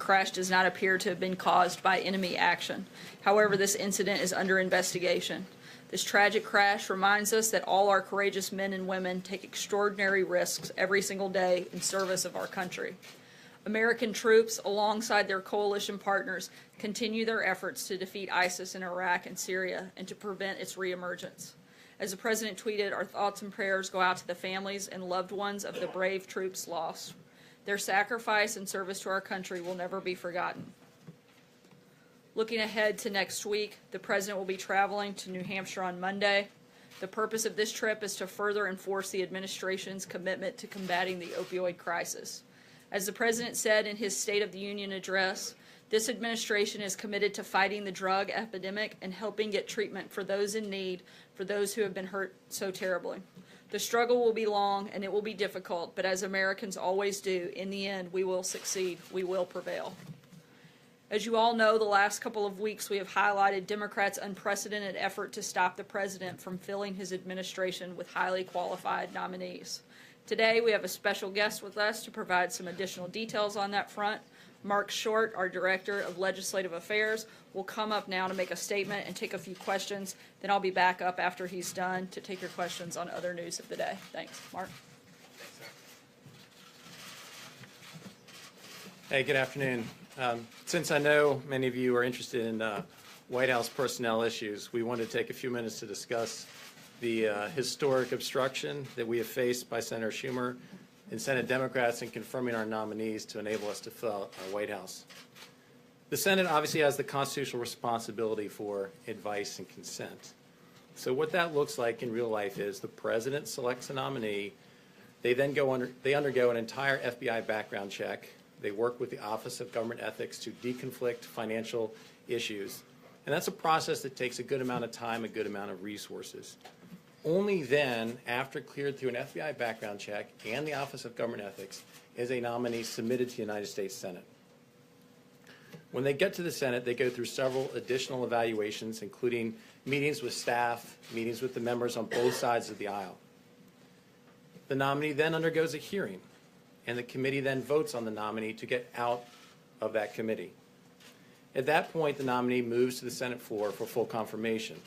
crash does not appear to have been caused by enemy action. However, this incident is under investigation. This tragic crash reminds us that all our courageous men and women take extraordinary risks every single day in service of our country. American troops, alongside their coalition partners, continue their efforts to defeat ISIS in Iraq and Syria and to prevent its reemergence. As the President tweeted, our thoughts and prayers go out to the families and loved ones of the brave troops lost. Their sacrifice and service to our country will never be forgotten. Looking ahead to next week, the President will be traveling to New Hampshire on Monday. The purpose of this trip is to further enforce the administration's commitment to combating the opioid crisis. As the President said in his State of the Union address, this administration is committed to fighting the drug epidemic and helping get treatment for those in need, for those who have been hurt so terribly. The struggle will be long and it will be difficult, but as Americans always do, in the end, we will succeed. We will prevail. As you all know, the last couple of weeks we have highlighted Democrats' unprecedented effort to stop the President from filling his administration with highly qualified nominees. Today we have a special guest with us to provide some additional details on that front. Marc Short, our Director of Legislative Affairs, will come up now to make a statement and take a few questions. Then I'll be back up after he's done to take your questions on other news of the day. Thanks. Marc. Hey, good afternoon. Since I know many of you are interested in White House personnel issues, we want to take a few minutes to discuss the historic obstruction that we have faced by Senator Schumer and Senate Democrats in confirming our nominees to enable us to fill out our White House. The Senate obviously has the constitutional responsibility for advice and consent. So what that looks like in real life is the President selects a nominee. They then undergo an entire FBI background check. They work with the Office of Government Ethics to deconflict financial issues. And that's a process that takes a good amount of time, a good amount of resources. Only then, after cleared through an FBI background check and the Office of Government Ethics, is a nominee submitted to the United States Senate. When they get to the Senate, they go through several additional evaluations, including meetings with staff, meetings with the members on both sides of the aisle. The nominee then undergoes a hearing, and the committee then votes on the nominee to get out of that committee. At that point, the nominee moves to the Senate floor for full confirmation.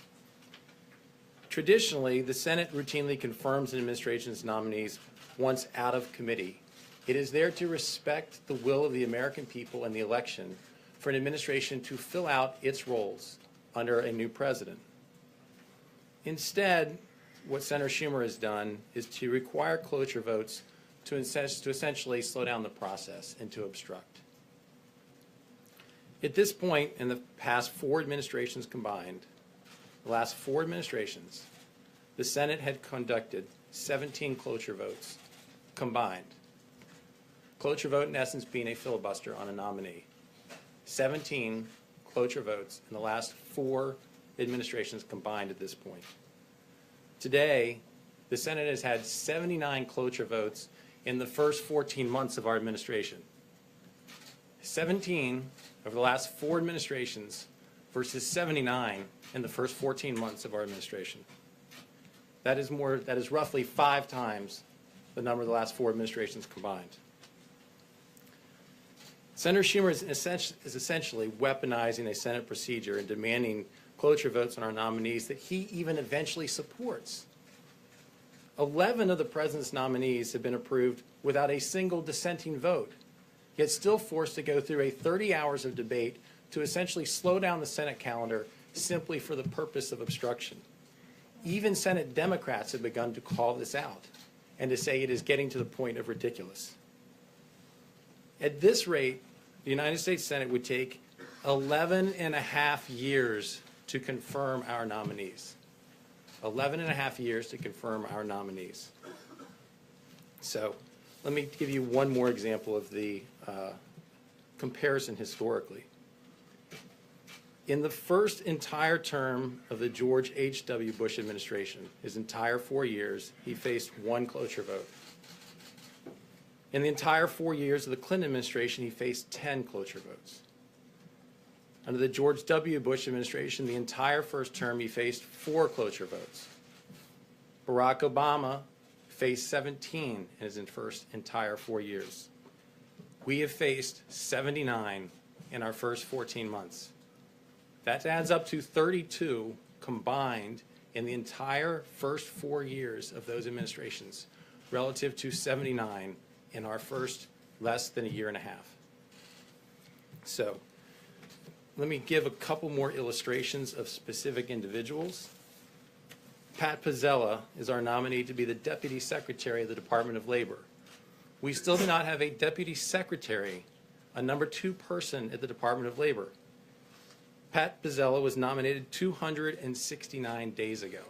Traditionally, the Senate routinely confirms an administration's nominees once out of committee. It is there to respect the will of the American people in the election for an administration to fill out its roles under a new president. Instead, what Senator Schumer has done is to require cloture votes to essentially slow down the process and to obstruct. At this point, in the past 4 administrations combined, the last 4 administrations, the Senate had conducted 17 cloture votes combined. Cloture vote, in essence, being a filibuster on a nominee. 17 cloture votes in the last 4 administrations combined at this point. Today, the Senate has had 79 cloture votes in the first 14 months of our administration. 17 over the last 4 administrations versus 79 in the first 14 months of our administration. That is roughly 5 times the number of the last 4 administrations combined. Senator Schumer is essentially weaponizing a Senate procedure and demanding cloture votes on our nominees that he even eventually supports. 11 of the President's nominees have been approved without a single dissenting vote, yet still forced to go through a 30 hours of debate to essentially slow down the Senate calendar simply for the purpose of obstruction. Even Senate Democrats have begun to call this out and to say it is getting to the point of ridiculous. At this rate, the United States Senate would take 11.5 years to confirm our nominees. 11.5 years to confirm our nominees. So let me give you one more example of the comparison historically. In the first entire term of the George H.W. Bush administration, his entire 4 years, he faced 1 cloture vote. In the entire 4 years of the Clinton administration, he faced 10 cloture votes. Under the George W. Bush administration, the entire first term, he faced 4 cloture votes. Barack Obama faced 17 in his first entire 4 years. We have faced 79 in our first 14 months. That adds up to 32 combined in the entire first 4 years of those administrations, relative to 79 in our first less than a year and a half. So let me give a couple more illustrations of specific individuals. Pat Pizzella is our nominee to be the Deputy Secretary of the Department of Labor. We still do not have a Deputy Secretary, a number 2 person at the Department of Labor. Pat Pizzella was nominated 269 days ago.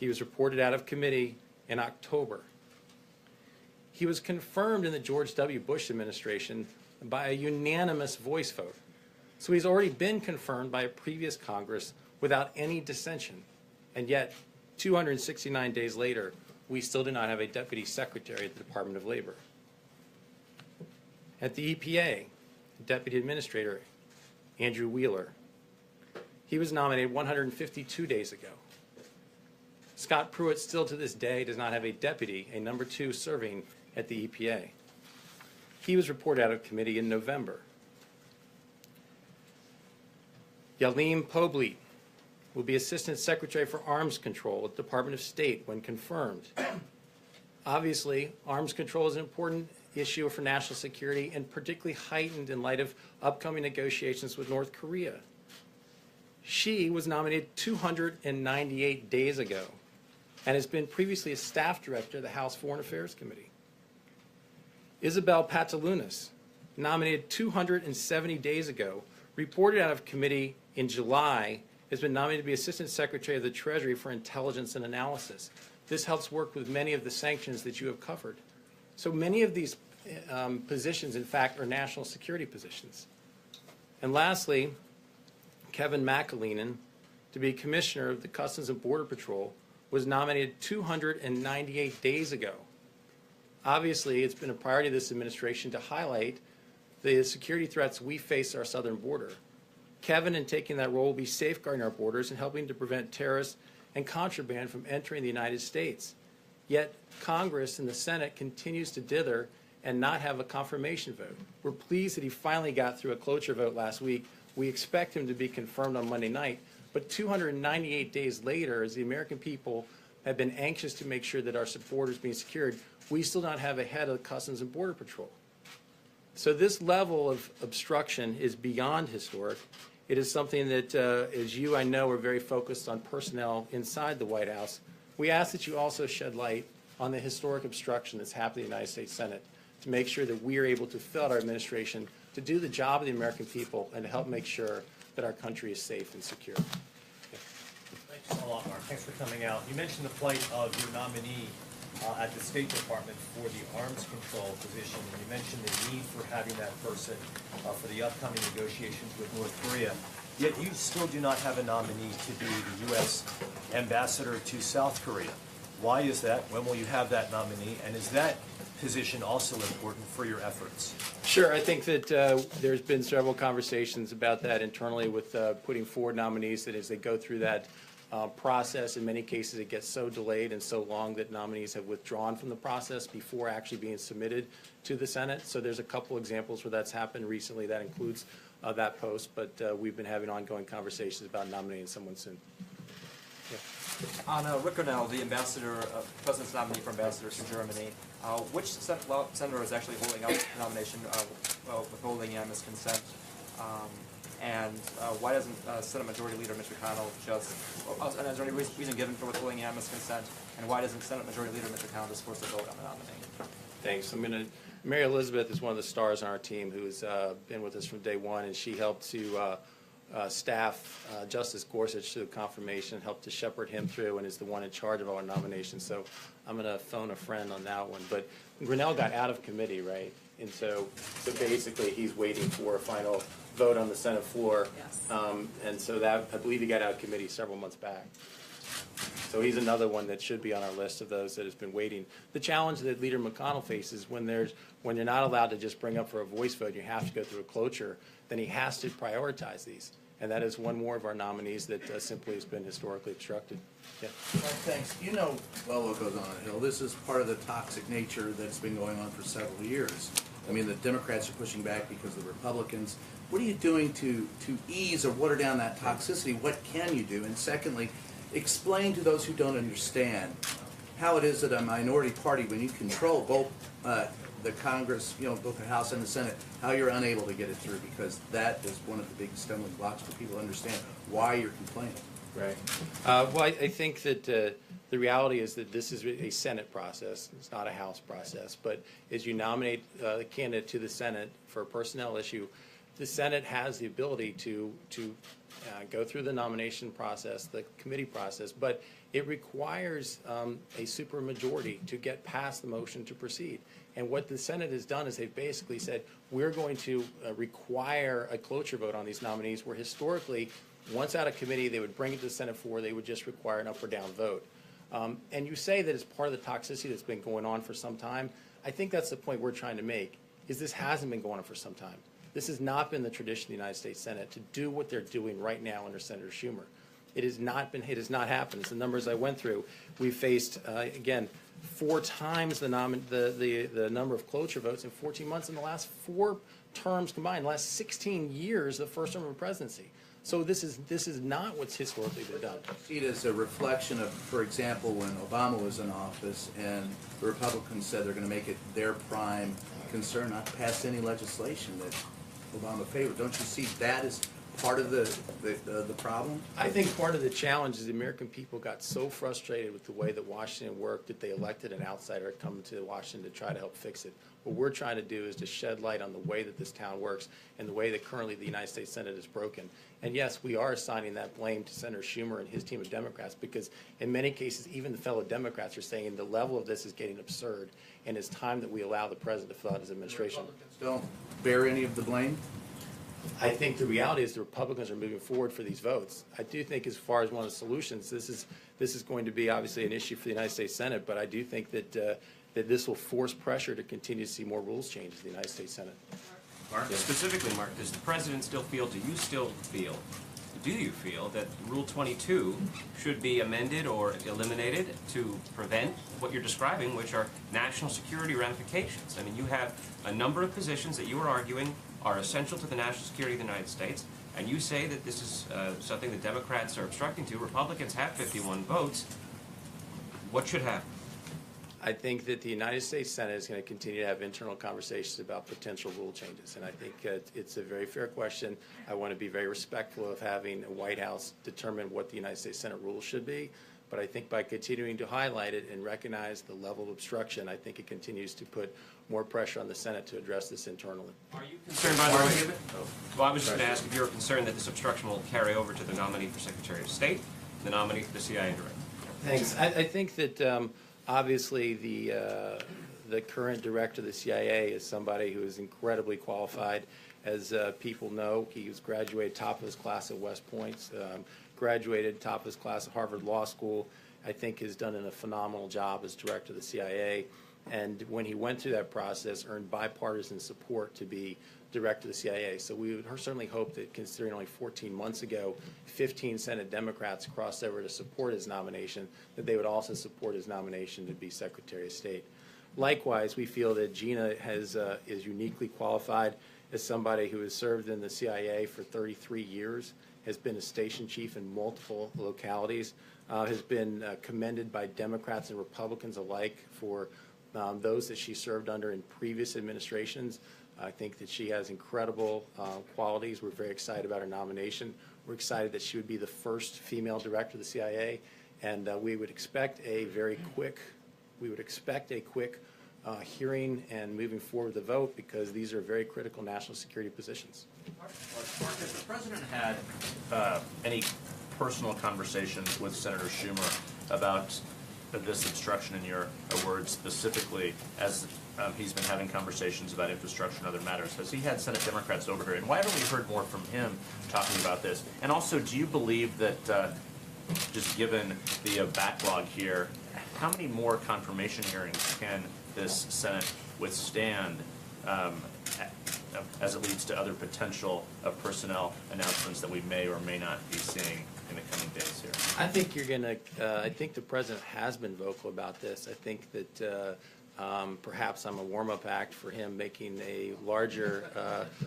He was reported out of committee in October. He was confirmed in the George W. Bush administration by a unanimous voice vote. So he's already been confirmed by a previous Congress without any dissension. And yet, 269 days later, we still do not have a Deputy Secretary at the Department of Labor. At the EPA, Deputy Administrator Andrew Wheeler. He was nominated 152 days ago. Scott Pruitt still to this day does not have a deputy, a number 2 serving at the EPA. He was reported out of committee in November. Yalim Poblit will be Assistant Secretary for Arms Control at the Department of State when confirmed. Obviously, arms control is an important issue for national security and particularly heightened in light of upcoming negotiations with North Korea. She was nominated 298 days ago and has been previously a staff director of the House Foreign Affairs Committee. Isabel Patalunas, nominated 270 days ago, reported out of committee in July, has been nominated to be Assistant Secretary of the Treasury for Intelligence and Analysis. This helps work with many of the sanctions that you have covered. So many of these positions, in fact, are national security positions. And lastly, Kevin McAleenan, to be Commissioner of the Customs and Border Patrol, was nominated 298 days ago. Obviously, it's been a priority of this administration to highlight the security threats we face at our southern border. Kevin, in taking that role, will be safeguarding our borders and helping to prevent terrorists and contraband from entering the United States. Yet Congress and the Senate continues to dither and not have a confirmation vote. We're pleased that he finally got through a cloture vote last week. We expect him to be confirmed on Monday night. But 298 days later, as the American people have been anxious to make sure that our borders being secured, we still don't have a head of Customs and Border Patrol. So this level of obstruction is beyond historic. It is something that, as you, I know, are very focused on personnel inside the White House. We ask that you also shed light on the historic obstruction that's happened in the United States Senate to make sure that we are able to fill out our administration to do the job of the American people and to help make sure that our country is safe and secure. Thanks a lot, Mark. Thanks for coming out. You mentioned the plight of your nominee at the State Department for the arms control position, and you mentioned the need for having that person for the upcoming negotiations with North Korea. Yet you still do not have a nominee to be the U.S. ambassador to South Korea. Why is that? When will you have that nominee? And is that position also important for your efforts? Sure. I think that there's been several conversations about that internally with putting forward nominees that as they go through that process, in many cases it gets so delayed and so long that nominees have withdrawn from the process before actually being submitted to the Senate. So there's a couple examples where that's happened recently. That includes that post, but we've been having ongoing conversations about nominating someone soon. Yeah. On Rick Grinnell, the ambassador, President's nominee for ambassador to Germany, which senator is actually holding out the nomination, withholding unanimous consent? And why doesn't Senate Majority Leader Mitch McConnell just, and is there any reason given for withholding unanimous consent? And why doesn't Senate Majority Leader Mitch McConnell just force a vote on the nominee? Thanks. Mary Elizabeth is one of the stars on our team who's been with us from day one, and she helped to staff Justice Gorsuch through confirmation, helped to shepherd him through, and is the one in charge of our nomination. So I'm going to phone a friend on that one. But Grinnell got out of committee, right? And so basically he's waiting for a final vote on the Senate floor. Yes. And so that, I believe he got out of committee several months back. So he's another one that should be on our list of those that has been waiting. The challenge that Leader McConnell faces when you're not allowed to just bring up for a voice vote, you have to go through a cloture, then he has to prioritize these. And that is one more of our nominees that simply has been historically obstructed. Yeah. Well, thanks. You know well what goes on at Hill. This is part of the toxic nature that's been going on for several years. I mean, the Democrats are pushing back because of the Republicans. What are you doing to ease or water down that toxicity? What can you do? And secondly, explain to those who don't understand how it is that a minority party, when you control both the Congress, both the House and the Senate, how you're unable to get it through, because that is one of the big stumbling blocks for people to understand why you're complaining. Right. Well, I think that the reality is that this is a Senate process. It's not a House process. But as you nominate the candidate to the Senate for a personnel issue, the Senate has the ability to go through the nomination process, the committee process, but it requires a supermajority to get past the motion to proceed. And what the Senate has done is they've basically said, we're going to require a cloture vote on these nominees, where historically, once out of committee, they would bring it to the Senate floor, they would just require an up or down vote. And you say that it's part of the toxicity that's been going on for some time. I think that's the point we're trying to make, is this hasn't been going on for some time. This has not been the tradition of the United States Senate to do what they're doing right now under Senator Schumer. It has not happened. It's the numbers I went through. We faced, again, 4 times the number of cloture votes in 14 months in the last 4 terms combined, the last 16 years of the first term of the presidency. So this is not what's historically been done. See it as a reflection of, for example, when Obama was in office and the Republicans said they're going to make it their prime concern not to pass any legislation that Obama favored. Don't you see that as part of the problem? I think part of the challenge is the American people got so frustrated with the way that Washington worked that they elected an outsider to come to Washington to try to help fix it. What we're trying to do is to shed light on the way that this town works and the way that currently the United States Senate is broken. And yes, we are assigning that blame to Senator Schumer and his team of Democrats, because in many cases, even the fellow Democrats are saying the level of this is getting absurd, and it's time that we allow the president to fill out his administration. Don't bear any of the blame? I think the reality is the Republicans are moving forward for these votes. I do think, as far as one of the solutions, this is going to be obviously an issue for the United States Senate, but I do think that that this will force pressure to continue to see more rules changes in the United States Senate. Mark, specifically, Mark, does the president still feel, do you feel that Rule 22 should be amended or eliminated to prevent what you're describing, which are national security ramifications? I mean, you have a number of positions that you are arguing are essential to the national security of the United States, and you say that this is something that Democrats are obstructing to. Republicans have 51 votes. What should happen? I think that the United States Senate is going to continue to have internal conversations about potential rule changes, and I think it's a very fair question. I want to be very respectful of having a White House determine what the United States Senate rules should be, but I think by continuing to highlight it and recognize the level of obstruction, I think it continues to put more pressure on the Senate to address this internally. Are you concerned, by the way, well, I was just going to ask if you're concerned that this obstruction will carry over to the nominee for Secretary of State, the nominee for the CIA Director. Thanks. I think that obviously the current director of the CIA is somebody who is incredibly qualified. As people know, he was graduated top of his class at West Point, graduated top of his class at Harvard Law School. I think has done a phenomenal job as director of the CIA. And when he went through that process, earned bipartisan support to be director of the CIA. So we would certainly hope that, considering only 14 months ago, 15 Senate Democrats crossed over to support his nomination, that they would also support his nomination to be Secretary of State. Likewise, we feel that Gina is uniquely qualified as somebody who has served in the CIA for 33 years, has been a station chief in multiple localities, has been commended by Democrats and Republicans alike for those that she served under in previous administrations. I think that she has incredible qualities. We're very excited about her nomination. We're excited that she would be the first female director of the CIA, and we would expect a quick hearing and moving forward the vote, because these are very critical national security positions. Mark, has the president had any personal conversations with Senator Schumer about this obstruction, in your words, specifically, as he's been having conversations about infrastructure and other matters? Has he had Senate Democrats over here? And why haven't we heard more from him talking about this? And also, do you believe that, just given the backlog here, how many more confirmation hearings can this Senate withstand as it leads to other potential personnel announcements that we may or may not be seeing in the coming days here? I think you're going to, I think the president has been vocal about this. I think that Perhaps I'm a warm-up act for him making a larger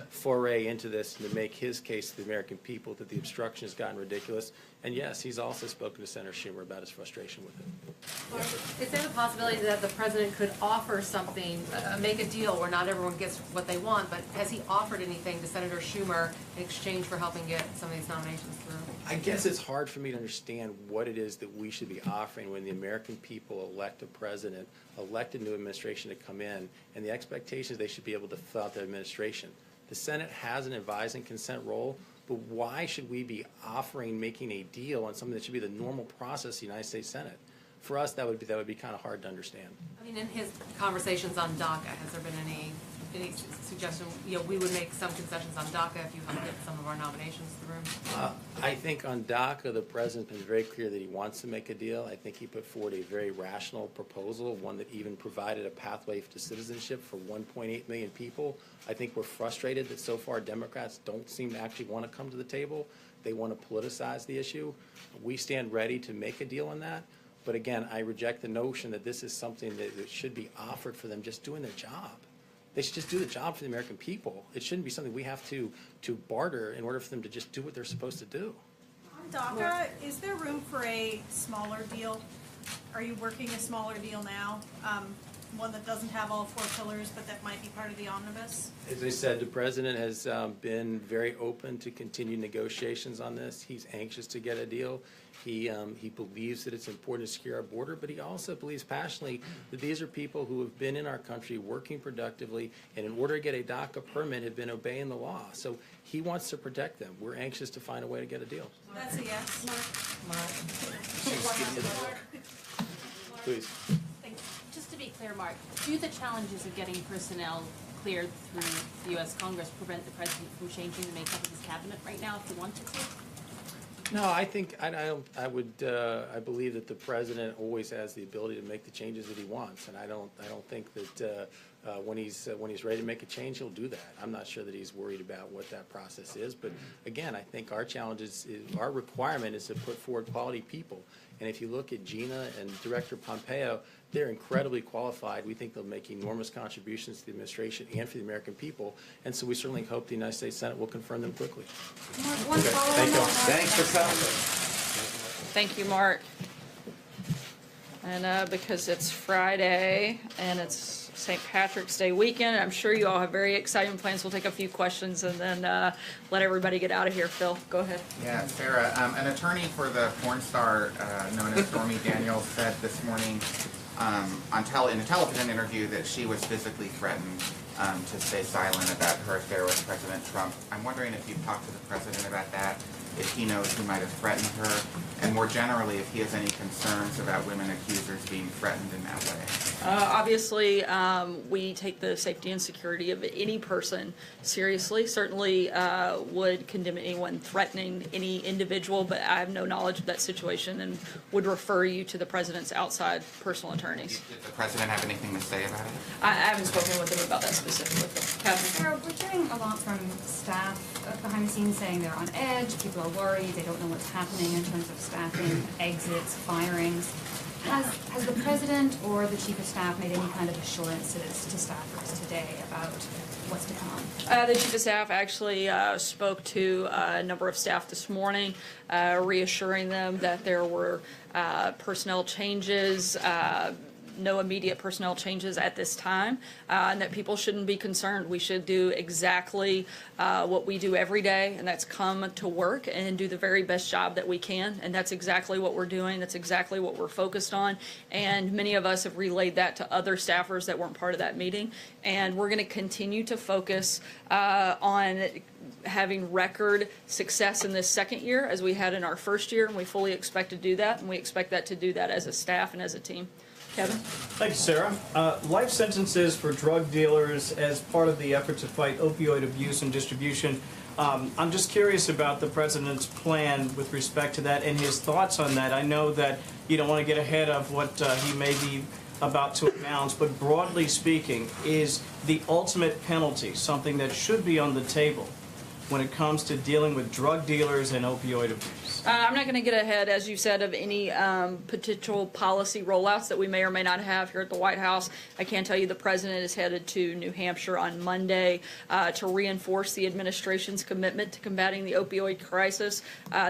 foray into this to make his case to the American people that the obstruction has gotten ridiculous. And yes, he's also spoken to Senator Schumer about his frustration with it. Is there the possibility that the president could offer something, make a deal where not everyone gets what they want, but has he offered anything to Senator Schumer in exchange for helping get some of these nominations through? I guess it's hard for me to understand what it is that we should be offering when the American people elect a president, elect a new administration to come in, and the expectation is they should be able to fill out their administration. The Senate has an advise and consent role, but why should we be offering making a deal on something that should be the normal process of the United States Senate? For us, that would be kind of hard to understand. I mean, in his conversations on DACA, has there been any suggestion, we would make some concessions on DACA if you help get some of our nominations through? I think on DACA, the president's been very clear that he wants to make a deal. I think he put forward a very rational proposal, one that even provided a pathway to citizenship for 1.8 million people. I think we're frustrated that so far Democrats don't seem to actually want to come to the table. They want to politicize the issue. We stand ready to make a deal on that. But again, I reject the notion that this is something that should be offered for them just doing their job. They should just do the job for the American people. It shouldn't be something we have to barter in order for them to just do what they're supposed to do. On DACA, is there room for a smaller deal? Are you working a smaller deal now? One that doesn't have all 4 pillars, but that might be part of the omnibus? As I said, the president has been very open to continue negotiations on this. He's anxious to get a deal. He believes that it's important to secure our border, but he also believes passionately that these are people who have been in our country working productively, and in order to get a DACA permit have been obeying the law. So he wants to protect them. We're anxious to find a way to get a deal. That's a yes. Please. Just to be clear, Mark, do the challenges of getting personnel cleared through the U.S. Congress prevent the president from changing the makeup of his cabinet right now if he wanted to? No, I think I believe that the president always has the ability to make the changes that he wants, and I don't think that when he's ready to make a change, he'll do that. I'm not sure that he's worried about what that process is, but again, I think our challenge is our requirement is to put forward quality people. And if you look at Gina and Director Pompeo, they're incredibly qualified. We think they'll make enormous contributions to the administration and for the American people. And so we certainly hope the United States Senate will confirm them quickly. One Thank you. Thanks for coming. Thank you, Mark. And because it's Friday and it's St. Patrick's Day weekend, I'm sure you all have very exciting plans. We'll take a few questions and then let everybody get out of here. Phil, go ahead. Yeah, Sarah, an attorney for the porn star known as Stormy Daniels said this morning in a television interview that she was physically threatened to stay silent about her affair with President Trump. I'm wondering if you've talked to the president about that, if he knows who might have threatened her, and more generally, if he has any concerns about women accusers being threatened in that way. Obviously, we take the safety and security of any person seriously. Certainly would condemn anyone threatening any individual, but I have no knowledge of that situation and would refer you to the president's outside personal attorneys. Did the president have anything to say about it? I haven't spoken with him about that specifically. Catherine? Sarah, we're hearing a lot from staff behind the scenes saying they're on edge, people are worried, they don't know what's happening in terms of staffing, exits, firings. Has the president or the chief of staff made any kind of assurances to staffers today about what's to come? The chief of staff actually spoke to a number of staff this morning, reassuring them that there were personnel changes, no immediate personnel changes at this time, and that people shouldn't be concerned. We should do exactly what we do every day, and that's come to work and do the very best job that we can, and that's exactly what we're doing. That's exactly what we're focused on, and many of us have relayed that to other staffers that weren't part of that meeting, and we're going to continue to focus on having record success in this second year as we had in our first year, and we fully expect to do that, and we expect that to do that as a staff and as a team. Kevin? Thank you, Sarah. Life sentences for drug dealers as part of the effort to fight opioid abuse and distribution. I'm just curious about the president's plan with respect to that and his thoughts on that. I know that you don't want to get ahead of what he may be about to announce, but broadly speaking, is the ultimate penalty something that should be on the table when it comes to dealing with drug dealers and opioid abuse? I'm not going to get ahead, as you said, of any potential policy rollouts that we may or may not have here at the White House. I can tell you the president is headed to New Hampshire on Monday to reinforce the administration's commitment to combating the opioid crisis.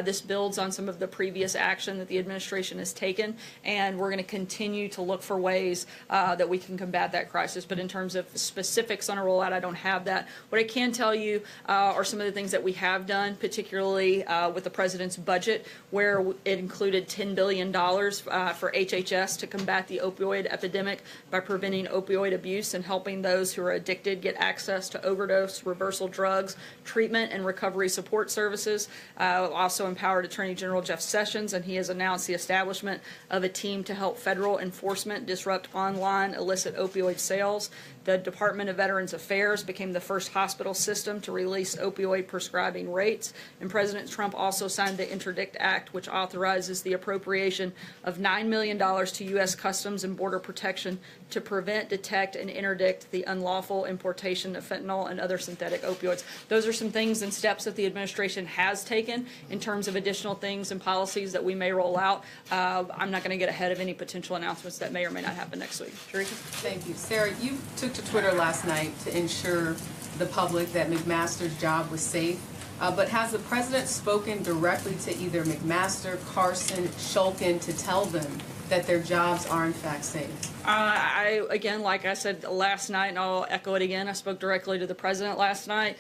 This builds on some of the previous action that the administration has taken, and we're going to continue to look for ways that we can combat that crisis. But in terms of specifics on a rollout, I don't have that. What I can tell you are some of the things that we have done, particularly with the president's budget, where it included $10 billion for HHS to combat the opioid epidemic by preventing opioid abuse and helping those who are addicted get access to overdose, reversal drugs, treatment, and recovery support services. Also empowered Attorney General Jeff Sessions, and he has announced the establishment of a team to help federal enforcement disrupt online illicit opioid sales. The Department of Veterans Affairs became the first hospital system to release opioid prescribing rates, and President Trump also signed the Interdict Act, which authorizes the appropriation of $9 million to U.S. Customs and Border Protection to prevent, detect, and interdict the unlawful importation of fentanyl and other synthetic opioids. Those are some things and steps that the administration has taken in terms of additional things and policies that we may roll out. I'm not going to get ahead of any potential announcements that may or may not happen next week. Teresa? Thank you. Sarah, you took to Twitter last night to ensure the public that McMaster's job was safe. But has the president spoken directly to either McMaster, Carson, Shulkin to tell them that their jobs are in fact safe? Again, like I said last night, and I'll echo it again, I spoke directly to the president last night.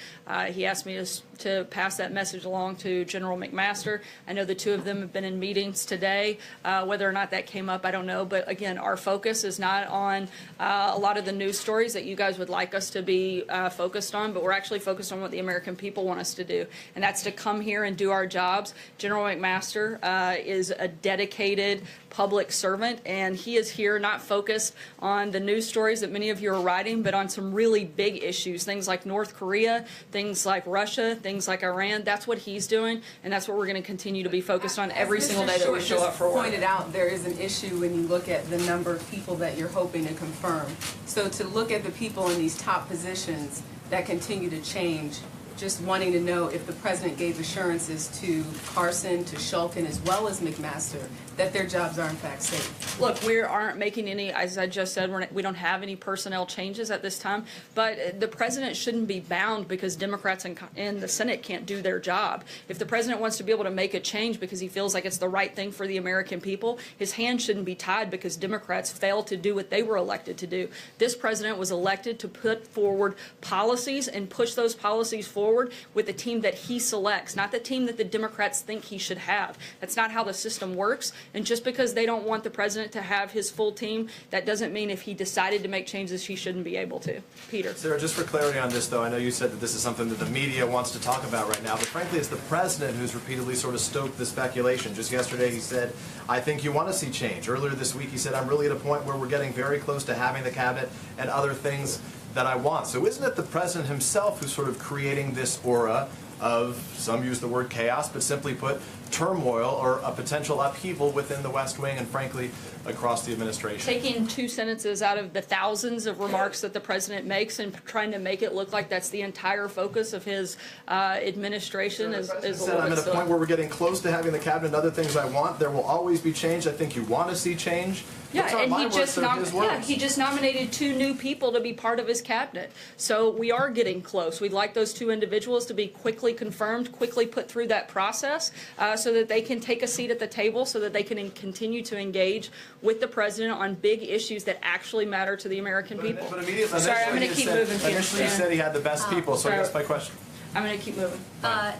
He asked me to pass that message along to General McMaster. I know the two of them have been in meetings today. Whether or not that came up, I don't know. But again, our focus is not on a lot of the news stories that you guys would like us to be focused on, but we're actually focused on what the American people want us to do, and that's to come here and do our jobs. General McMaster is a dedicated public servant, and he is here not focused on the news stories that many of you are writing, but on some really big issues, things like North Korea, things like Russia, things like Iran. That's what he's doing, and that's what we're going to continue to be focused on every single day that we show up for work. Pointed out, there is an issue when you look at the number of people that you're hoping to confirm. So to look at the people in these top positions that continue to change, just wanting to know if the president gave assurances to Carson, to Shulkin, as well as McMaster, that their jobs are in fact safe. Look, we aren't making any, as I just said, we don't have any personnel changes at this time, but the president shouldn't be bound because Democrats in the Senate can't do their job. If the president wants to be able to make a change because he feels like it's the right thing for the American people, his hands shouldn't be tied because Democrats failed to do what they were elected to do. This president was elected to put forward policies and push those policies forward with the team that he selects, not the team that the Democrats think he should have. That's not how the system works. And just because they don't want the president to have his full team, that doesn't mean if he decided to make changes, he shouldn't be able to. Peter. Sarah, just for clarity on this, though, I know you said that this is something that the media wants to talk about right now, but frankly, it's the president who's repeatedly sort of stoked the speculation. Just yesterday, he said, I think you want to see change. Earlier this week, he said, I'm really at a point where we're getting very close to having the cabinet and other things that I want. So isn't it the president himself who's sort of creating this aura of, some use the word chaos, but simply put, turmoil or a potential upheaval within the West Wing and, frankly, across the administration? Taking two sentences out of the thousands of remarks that the president makes and trying to make it look like that's the entire focus of his administration is a little bit I'm at a silly. point where we're getting close to having the cabinet and other things I want. There will always be change. I think you want to see change. Yeah, Those aren't and my words, they're his words. he just nominated two new people to be part of his cabinet. So we are getting close. We'd like those two individuals to be quickly confirmed, quickly put through that process so that they can take a seat at the table, so that they can continue to engage with the president on big issues that actually matter to the American people. But immediately, Sorry, I'm going to keep moving. Initially, you said he had the best people, so that's my question. I'm going to keep moving.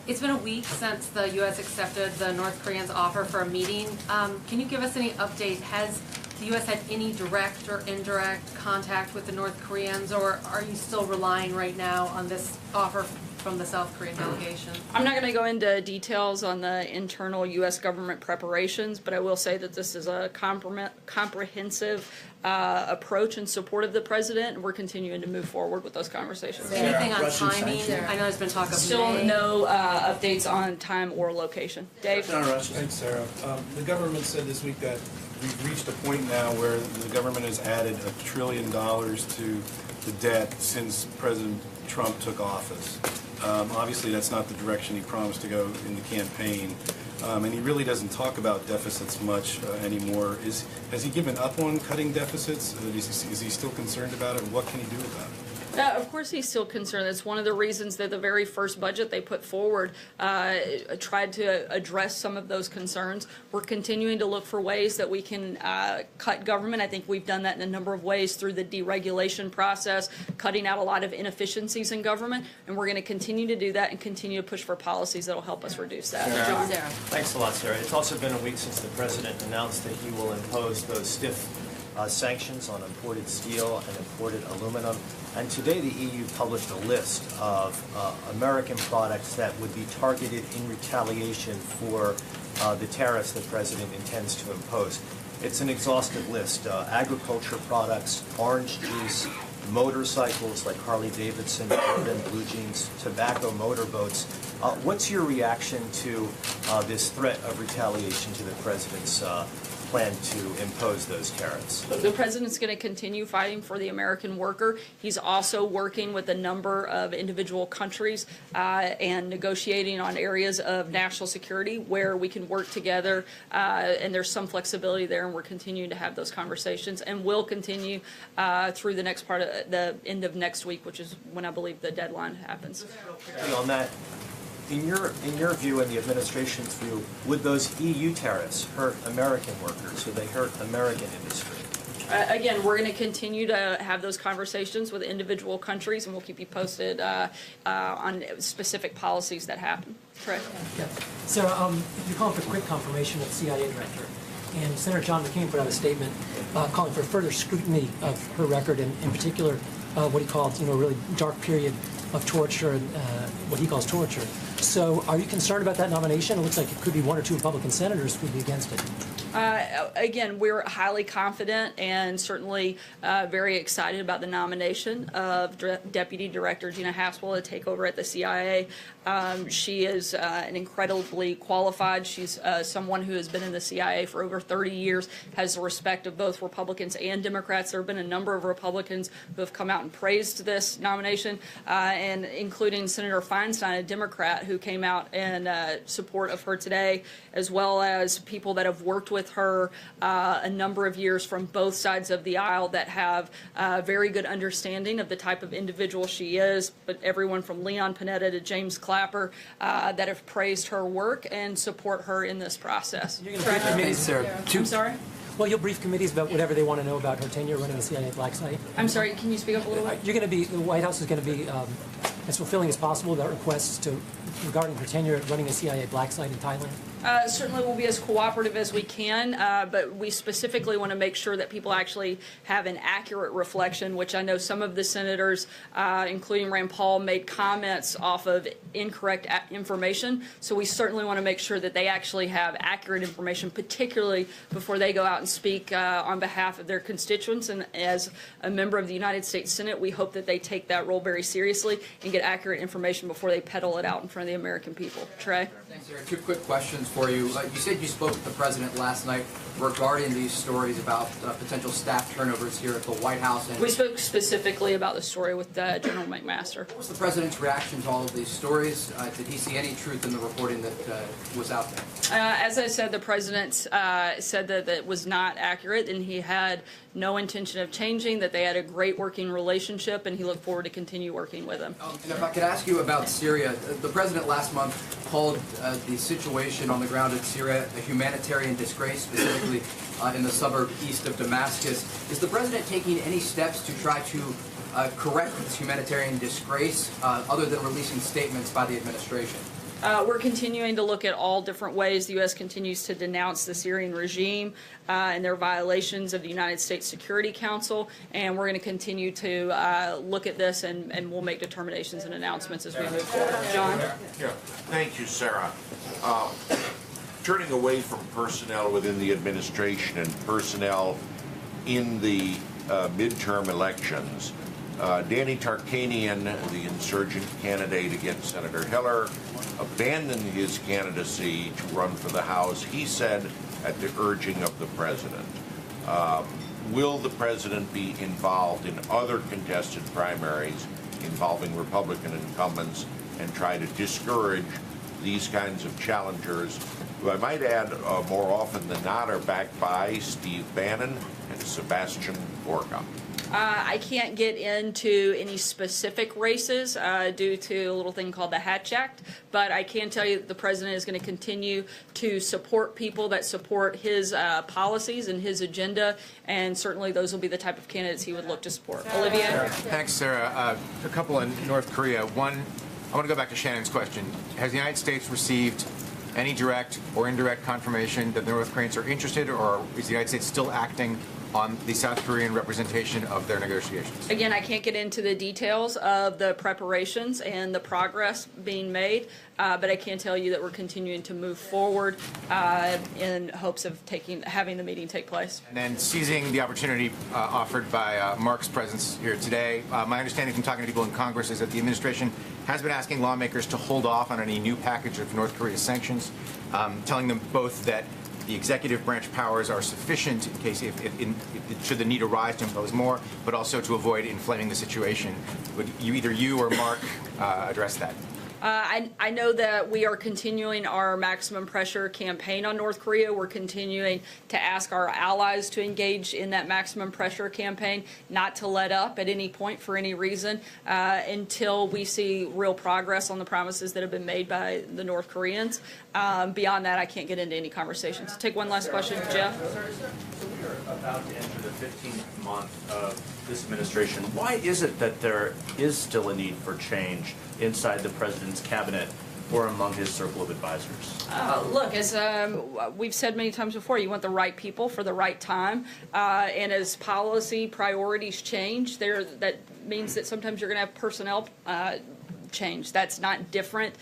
It's been a week since the U.S. accepted the North Koreans' offer for a meeting. Can you give us any update? Has the U.S. had any direct or indirect contact with the North Koreans, or are you still relying right now on this offer from the South Korean delegation? I'm not going to go into details on the internal U.S. government preparations, but I will say that this is a comprehensive approach in support of the president, and we're continuing to move forward with those conversations. Anything on timing? I know there's been talk of Still May. no updates on time or location. Dave? Thanks, Sarah. The government said this week that we've reached a point now where the government has added $1 trillion to the debt since President Trump took office. Obviously, that's not the direction he promised to go in the campaign. and he really doesn't talk about deficits much anymore. Has he given up on cutting deficits? Is he still concerned about it? What can he do about it? Of course he's still concerned. That's one of the reasons that the very first budget they put forward tried to address some of those concerns. We're continuing to look for ways that we can cut government. I think we've done that in a number of ways through the deregulation process, cutting out a lot of inefficiencies in government, and we're going to continue to do that and continue to push for policies that will help us reduce that. John? Thanks a lot, Sarah. It's also been a week since the president announced that he will impose those stiff sanctions on imported steel and imported aluminum. And today the EU published a list of American products that would be targeted in retaliation for the tariffs the president intends to impose. It's an exhaustive list. Agriculture products, orange juice, motorcycles like Harley Davidson, and blue jeans, tobacco, motorboats. What's your reaction to this threat of retaliation to the president's plan to impose those tariffs? The president's going to continue fighting for the American worker. He's also working with a number of individual countries and negotiating on areas of national security where we can work together, and there's some flexibility there, and we're continuing to have those conversations, and will continue through the next part of the end of next week, which is when I believe the deadline happens. On that, in your view and the administration's view, would those EU tariffs hurt American workers? Would they hurt American industry? Again, we're going to continue to have those conversations with individual countries, and we'll keep you posted on specific policies that happen. Trey? Yeah. Sarah, you're calling for quick confirmation of the CIA director. And Senator John McCain put out a statement calling for further scrutiny of her record, and in particular, what he called, a really dark period of torture and what he calls torture. So are you concerned about that nomination? It looks like it could be one or two Republican senators who would be against it. Again, we're highly confident and certainly very excited about the nomination of Deputy Director Gina Haspel to take over at the CIA. She is an incredibly qualified. She's someone who has been in the CIA for over 30 years, has the respect of both Republicans and Democrats. There have been a number of Republicans who have come out and praised this nomination, and including Senator Feinstein, a Democrat, who came out in support of her today, as well as people that have worked with her a number of years from both sides of the aisle that have very good understanding of the type of individual she is, but everyone from Leon Panetta to James Clapper that have praised her work and support her in this process. You're going to brief committees, I'm sorry? Well, you'll brief committees about whatever they want to know about her tenure running the CIA black site. I'm sorry, can you speak up a little bit? You're going to be, the White House is going to be as fulfilling as possible about requests regarding her tenure running a CIA black site in Thailand. Certainly we'll be as cooperative as we can, but we specifically want to make sure that people actually have an accurate reflection, which I know some of the senators, including Rand Paul, made comments off of incorrect information. So we certainly want to make sure that they actually have accurate information, particularly before they go out and speak on behalf of their constituents. And as a member of the United States Senate, we hope that they take that role very seriously and get accurate information before they peddle it out in front of the American people. Trey? Thanks, Sarah. Two quick questions for you. You said you spoke with the president last night regarding these stories about potential staff turnovers here at the White House. And we spoke specifically about the story with General McMaster. What was the president's reaction to all of these stories? Did he see any truth in the reporting that was out there? As I said, the president said that it was not accurate, and he had no intention of changing, that they had a great working relationship, and he looked forward to continue working with them. And if I could ask you about Syria, the president last month called the situation on the ground in Syria a humanitarian disgrace, specifically in the suburb east of Damascus. Is the president taking any steps to try to correct this humanitarian disgrace other than releasing statements by the administration? We're continuing to look at all different ways the U.S. continues to denounce the Syrian regime and their violations of the United States Security Council, and we're going to continue to look at this, and we'll make determinations and announcements as we move forward. John? Yeah. Thank you, Sarah. Turning away from personnel within the administration and personnel in the midterm elections, Danny Tarkanian, the insurgent candidate against Senator Hiller, abandoned his candidacy to run for the House, he said, at the urging of the president. Will the president be involved in other contested primaries involving Republican incumbents and try to discourage these kinds of challengers, who I might add more often than not are backed by Steve Bannon and Sebastian Gorka. I can't get into any specific races due to a little thing called the Hatch Act, but I can tell you that the president is going to continue to support people that support his policies and his agenda, and certainly those will be the type of candidates he would look to support. Olivier? Thanks, Sarah. A couple in North Korea. One, I want to go back to Shannon's question. Has the United States received any direct or indirect confirmation that the North Koreans are interested, or is the United States still acting on the South Korean representation of their negotiations? Again, I can't get into the details of the preparations and the progress being made, but I can tell you that we're continuing to move forward in hopes of having the meeting take place. And then seizing the opportunity offered by Mark's presence here today, my understanding from talking to people in Congress is that the administration has been asking lawmakers to hold off on any new package of North Korea sanctions, telling them both that the executive branch powers are sufficient in case should the need arise to impose more, but also to avoid inflaming the situation. Would either you or Mark address that? I know that we are continuing our maximum pressure campaign on North Korea. We're continuing to ask our allies to engage in that maximum pressure campaign, not to let up at any point for any reason until we see real progress on the promises that have been made by the North Koreans. Beyond that, I can't get into any conversations. Take one last question, Jeff. So we are about to enter the 15th month of this administration. Why is it that there is still a need for change inside the president's cabinet or among his circle of advisors? Look, as we've said many times before, you want the right people for the right time. And as policy priorities change, that means that sometimes you're going to have personnel change. That's not different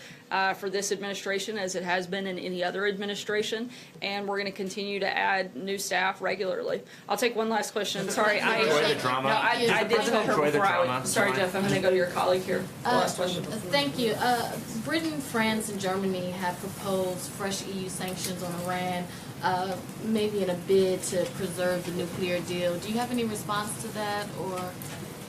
for this administration as it has been in any other administration, and we're going to continue to add new staff regularly. I'll take one last question. Sorry, Enjoy the drama. I did tell her Enjoy the before drama. Sorry, Jeff, I'm going to go to your colleague here. Last question. Thank you. Britain, France, and Germany have proposed fresh EU sanctions on Iran, maybe in a bid to preserve the nuclear deal. Do you have any response to that, or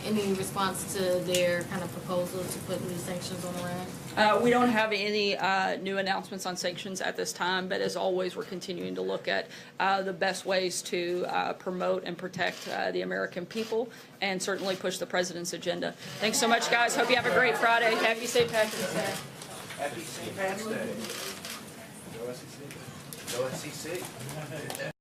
any response to their kind of proposal to put new sanctions on Iran? We don't have any new announcements on sanctions at this time, but as always, we're continuing to look at the best ways to promote and protect the American people and certainly push the president's agenda. Thanks so much, guys. Hope you have a great Friday. Happy St. Patrick's Day. Happy St. Patrick's Day. Go SEC. Go SEC.